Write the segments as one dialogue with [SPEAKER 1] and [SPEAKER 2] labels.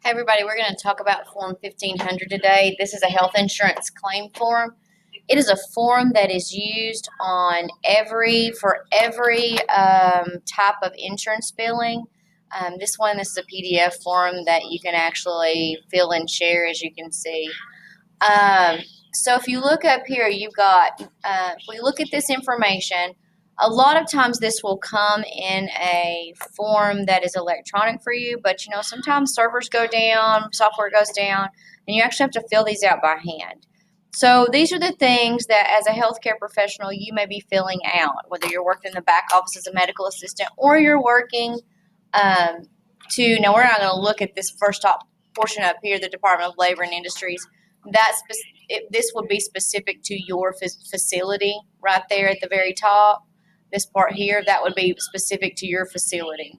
[SPEAKER 1] Hey everybody, we're going to talk about Form 1500 today. This is a health insurance claim form. It is a form that is used on for every type of insurance billing. This is a PDF form that you can actually fill and share, as you can see. So if you look up here, you've got, if we look at this information, a lot of times this will come in a form that is electronic for you, but sometimes servers go down, software goes down, and you actually have to fill these out by hand. So these are the things that as a healthcare professional you may be filling out, whether you're working in the back office as a medical assistant or you're working now we're not going to look at this first top portion up here, the Department of Labor and Industries. This would be specific to your facility right there at the very top. This part here, that would be specific to your facility.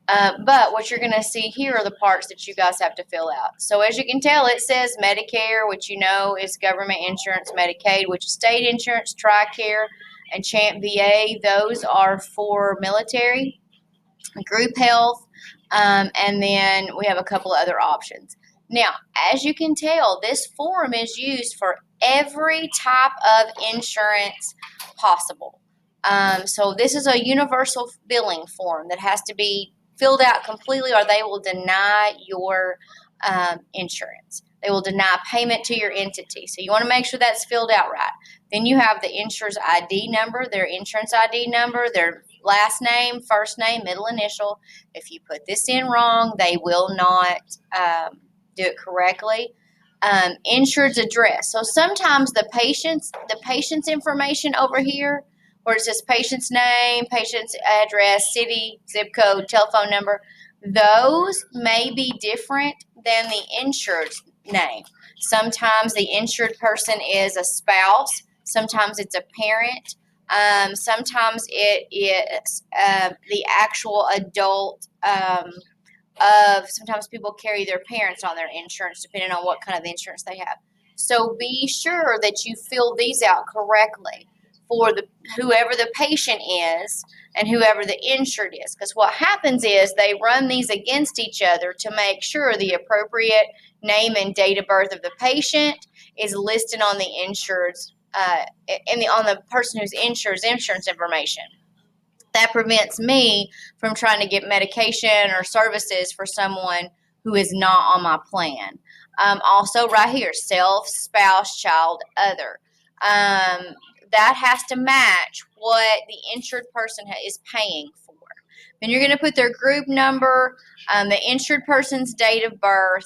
[SPEAKER 1] But what you're going to see here are the parts that you guys have to fill out. So as you can tell, it says Medicare, which you know is government insurance, Medicaid, which is state insurance, TRICARE, and CHAMP VA. Those are for military, group health, and then we have a couple of other options. Now, as you can tell, this form is used for every type of insurance possible. So this is a universal billing form that has to be filled out completely or they will deny your insurance. They will deny payment to your entity. So you want to make sure that's filled out right. Then you have the insurer's ID number, their insurance ID number, their last name, first name, middle initial. If you put this in wrong, they will not do it correctly. Insured's address. So sometimes the patient's information over here, where it says patient's name, patient's address, city, zip code, telephone number, those may be different than the insured's name. Sometimes the insured person is a spouse. Sometimes it's a parent. Sometimes it is the actual adult sometimes people carry their parents on their insurance depending on what kind of insurance they have. So be sure that you fill these out correctly for whoever the patient is and whoever the insured is. Because what happens is they run these against each other to make sure the appropriate name and date of birth of the patient is listed on the insured's on the person who's insured's insurance information. That prevents me from trying to get medication or services for someone who is not on my plan. Also, right here, self, spouse, child, other. That has to match what the insured person is paying for. Then you're going to put their group number, the insured person's date of birth.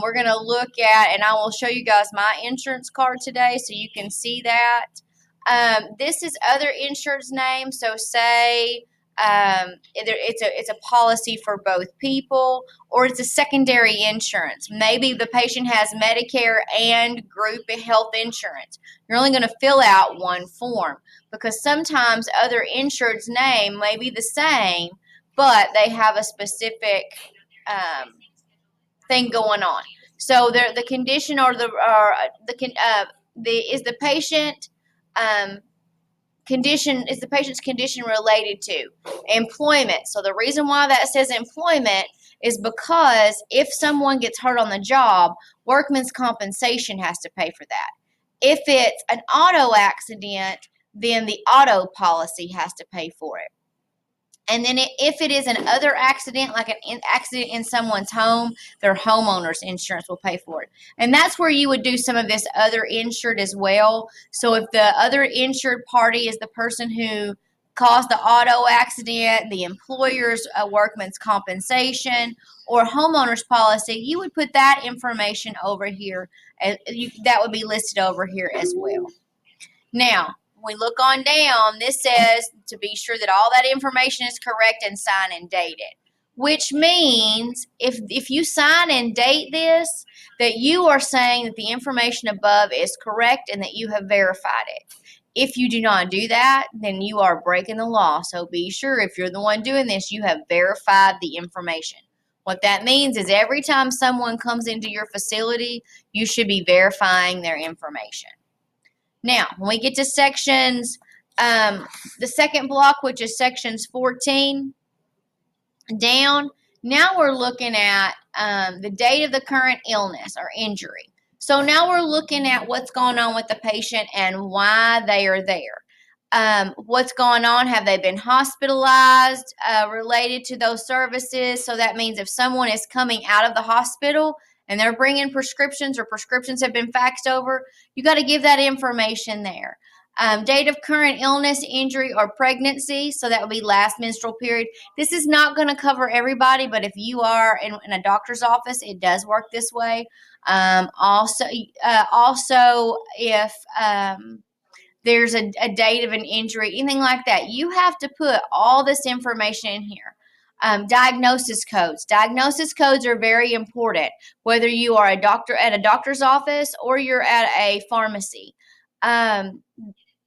[SPEAKER 1] We're going to look at, and I will show you guys my insurance card today so you can see that. This is other insured's name. So say it's a policy for both people, or it's a secondary insurance. Maybe the patient has Medicare and group health insurance. You're only going to fill out one form because sometimes other insured's name may be the same, but they have a specific thing going on. So the condition or is the patient condition is the patient's condition related to employment. So the reason why that says employment is because if someone gets hurt on the job, workman's compensation has to pay for that. If it's an auto accident, then the auto policy has to pay for it. And then if it is an other accident, like an accident in someone's home, their homeowner's insurance will pay for it. And that's where you would do some of this other insured as well. So if the other insured party is the person who caused the auto accident, the employer's workman's compensation, or homeowner's policy, you would put that information over here. That would be listed over here as well. Now, when we look on down, this says to be sure that all that information is correct and sign and date it, which means if you sign and date this, that you are saying that the information above is correct and that you have verified it. If you do not do that, then you are breaking the law. So be sure if you're the one doing this, you have verified the information. What that means is every time someone comes into your facility, you should be verifying their information. Now, when we get to sections, the second block, which is sections 14 down, now we're looking at the date of the current illness or injury. So now we're looking at what's going on with the patient and why they are there. What's going on? Have they been hospitalized related to those services? So that means if someone is coming out of the hospital and they're bringing prescriptions or prescriptions have been faxed over, you got to give that information there. Date of current illness, injury, or pregnancy. So that would be last menstrual period. This is not going to cover everybody, but if you are in a doctor's office, it does work this way. Also, if there's a date of an injury, anything like that, you have to put all this information in here. Diagnosis codes. Diagnosis codes are very important, whether you are a doctor at a doctor's office or you're at a pharmacy.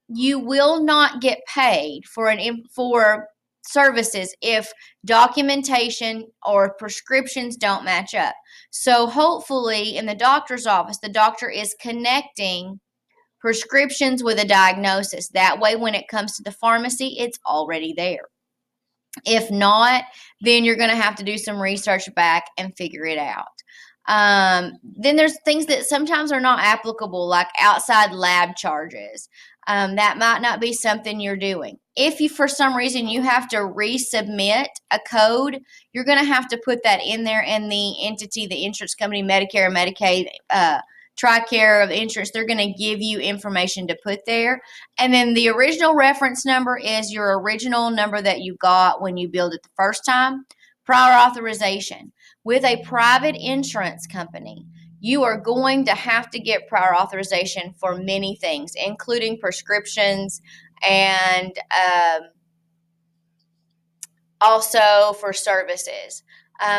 [SPEAKER 1] You will not get paid for services if documentation or prescriptions don't match up. So hopefully in the doctor's office, the doctor is connecting prescriptions with a diagnosis. That way, when it comes to the pharmacy, it's already there. If not, then you're going to have to do some research back and figure it out. Then there's things that sometimes are not applicable, like outside lab charges. That might not be something you're doing. If you, for some reason, you have to resubmit a code, you're going to have to put that in there, and the entity, the insurance company, Medicare, Medicaid, TRICARE of insurance, they're going to give you information to put there. And then the original reference number is your original number that you got when you billed it the first time. Prior authorization. With a private insurance company, you are going to have to get prior authorization for many things, including prescriptions and also for services.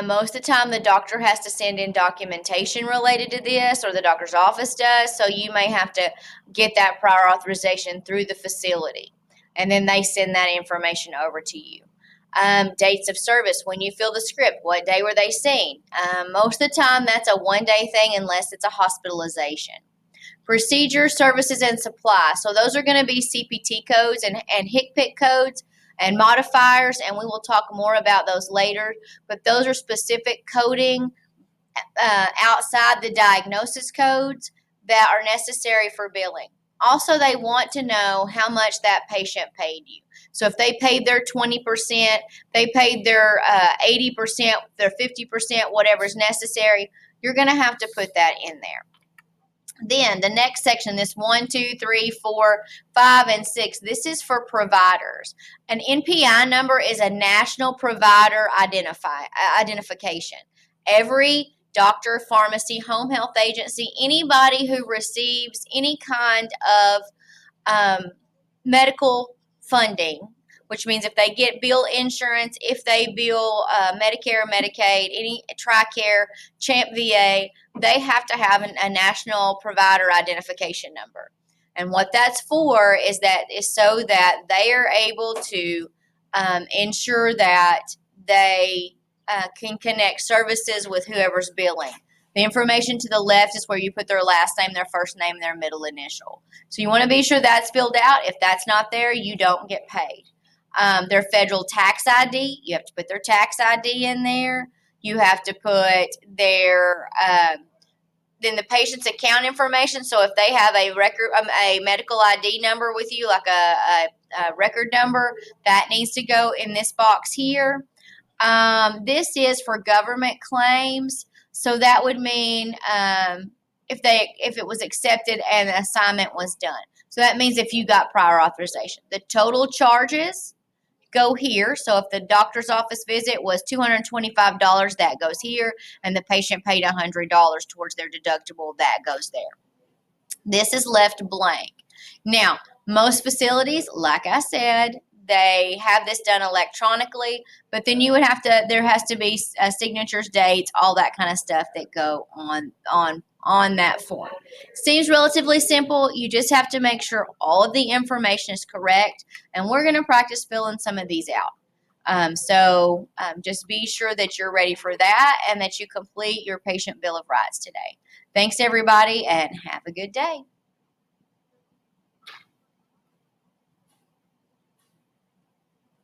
[SPEAKER 1] Most of the time, the doctor has to send in documentation related to this, or the doctor's office does, so you may have to get that prior authorization through the facility, and then they send that information over to you. Dates of service, when you fill the script, what day were they seen? Most of the time, that's a one-day thing unless it's a hospitalization. Procedure, services, and supply. So those are going to be CPT codes and HCPCS codes and modifiers, and we will talk more about those later. But those are specific coding outside the diagnosis codes that are necessary for billing. Also, they want to know how much that patient paid you. So if they paid their 20%, they paid their 80%, their 50%, whatever is necessary, you're going to have to put that in there. Then the next section, this 1, 2, 3, 4, 5, and 6, this is for providers. An NPI number is a national provider identification. Every doctor, pharmacy, home health agency, anybody who receives any kind of medical funding, which means if they get bill insurance, if they bill Medicare, Medicaid, any TRICARE, CHAMP VA, they have to have a national provider identification number. And what that's for is so that they are able to ensure that they can connect services with whoever's billing. The information to the left is where you put their last name, their first name, their middle initial. So you want to be sure that's filled out. If that's not there, you don't get paid. Their federal tax ID, you have to put their tax ID in there. You have to put their then the patient's account information. So if they have a medical ID number with you, like a record number, that needs to go in this box here. This is for government claims. So that would mean if it was accepted and the assignment was done. So that means if you got prior authorization. The total charges go here. So if the doctor's office visit was $225, that goes here, and the patient paid $100 towards their deductible, that goes there. This is left blank. Now, most facilities, like I said, they have this done electronically, but then there has to be signatures, dates, all that kind of stuff that go on that form. Seems relatively simple. You just have to make sure all of the information is correct, and we're going to practice filling some of these out. So just be sure that you're ready for that and that you complete your patient bill of rights today. Thanks, everybody, and have a good day.